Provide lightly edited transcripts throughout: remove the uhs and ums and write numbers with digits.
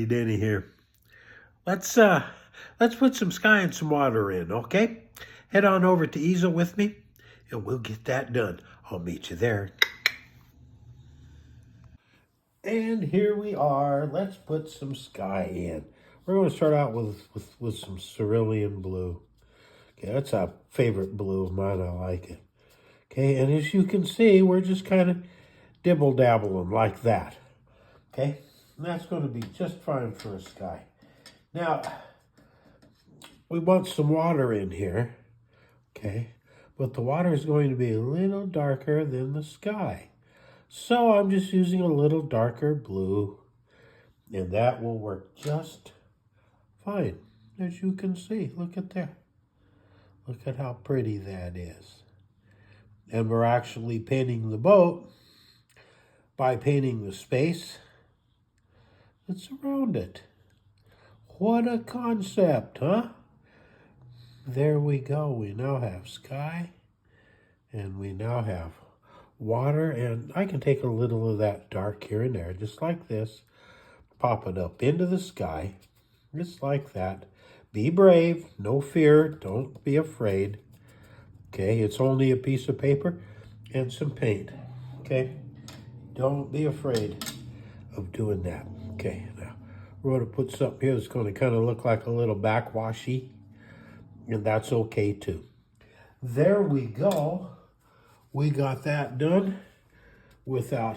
Denny here. Let's put some sky and some water in, okay? Head on over to easel with me, and we'll get that done. I'll meet you there. And here we are. Let's put some sky in. We're going to start out with some cerulean blue. Okay, that's a favorite blue of mine. I like it. Okay, and as you can see, we're just kind of dibble-dabbling like that. Okay, and that's going to be just fine for a sky. Now, we want some water in here, okay? But the water is going to be a little darker than the sky. So I'm just using a little darker blue, and that will work just fine. As you can see, look at there. Look at how pretty that is. And we're actually painting the boat by painting the space that's around it. What a concept, huh? There we go. We now have sky, and we now have water, and I can take a little of that dark here and there, just like this. Pop it up into the sky, just like that. Be brave, no fear, don't be afraid. Okay, it's only a piece of paper and some paint. Okay, don't be afraid of doing that. Okay, now we're going to put something here that's going to kind of look like a little backwashy, and that's okay too. There we go. We got that done without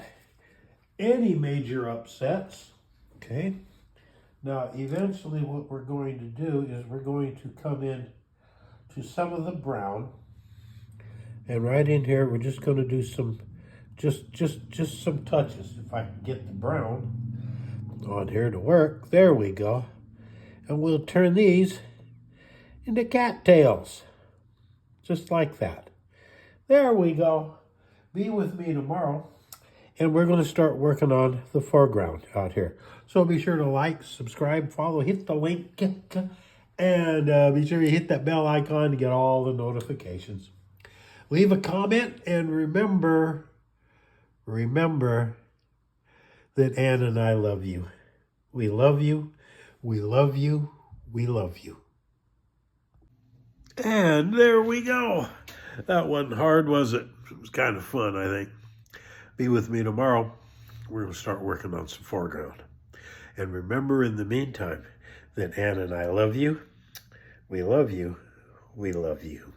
any major upsets. Okay, now eventually what we're going to do is we're going to come in to some of the brown, and right in here we're just going to do some just some touches. If I can get the brown on here to work, there we go. And we'll turn these into cattails, just like that. There we go. Be with me tomorrow, and we're going to start working on the foreground out here. So be sure to like, subscribe, follow, hit the link, and be sure you hit that bell icon to get all the notifications. Leave a comment, and remember that Ann and I love you. We love you, we love you, we love you. And there we go. That wasn't hard, was it? It was kind of fun, I think. Be with me tomorrow. We're going to start working on some foreground. And remember, in the meantime, that Ann and I love you. We love you. We love you.